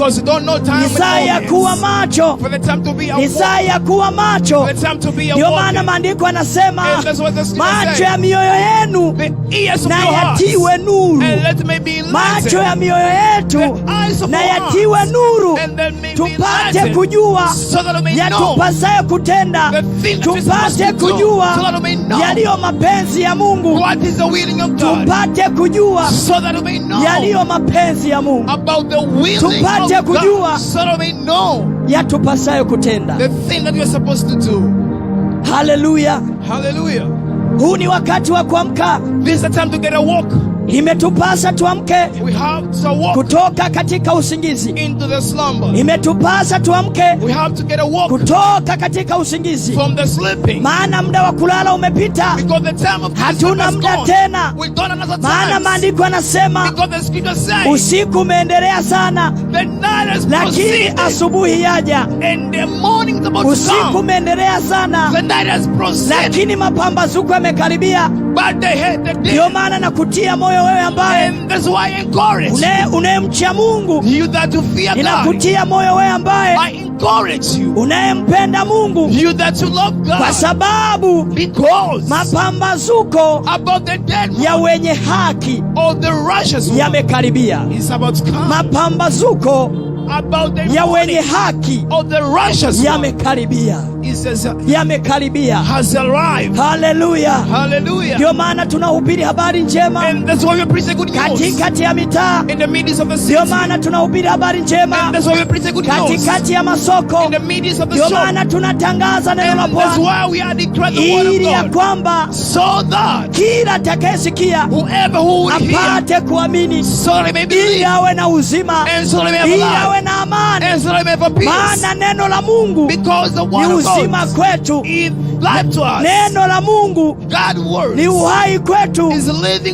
Because you don't know time. Ni saa ya kuwa macho. For the time to be Ni saa ya kuwa macho. For the time to be Ndio maana maandiko yanasema macho ya mioyo yenu na yatiwe nuru. Macho ya mioyo yetu na yatiwe nuru, tupate kujua yatupasayo kutenda, tupate kujua yaliyo mapenzi ya Mungu, tupate kujua yaliyo mapenzi ya Mungu, tupate kujua yatupasayo kutenda. Hallelujah. Hallelujah. Huu ni wakati wa kuamka. This is the time to get a walk. Imetupasa tuamke kutoka katika usingizi. Into the slumber. Imetupasa tuamke kutoka katika usingizi. From the sleeping. Maana muda wa kulala umepita. Hatuna muda tena. Maana maandiko yanasema usiku umeendelea sana, lakini asubuhi yaja. Usiku umeendelea sana, lakini mapambazuko yamekaribia. Ndio maana nakutia moyo wewe ambaye unayemcha Mungu. Ninakutia moyo wewe ambaye unayempenda Mungu, kwa sababu mapambazuko ya wenye haki yamekaribia. Mapambazuko ya wenye haki yamekaribia. Yamekaribia. Hallelujah. Ndio maana tunahubiri habari njema katikati ya mitaa. Ndio maana tunahubiri habari njema katikati ya masoko. Ndio maana tunatangaza neno la Bwana, ili ya kwamba kila atakayesikia apate kuamini, ili awe na uzima, ili awe na amani. Maana neno la Mungu ni uzima kwetu. Neno la Mungu ni uhai kwetu.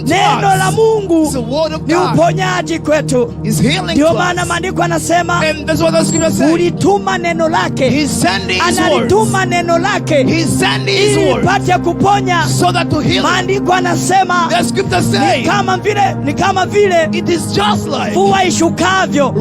Neno la Mungu ni uponyaji kwetu. Ndio maana maandiko yanasema ulituma neno lake. Analituma neno lake ili ipate kuponya. Maandiko yanasema ni kama vile mvua ishukavyo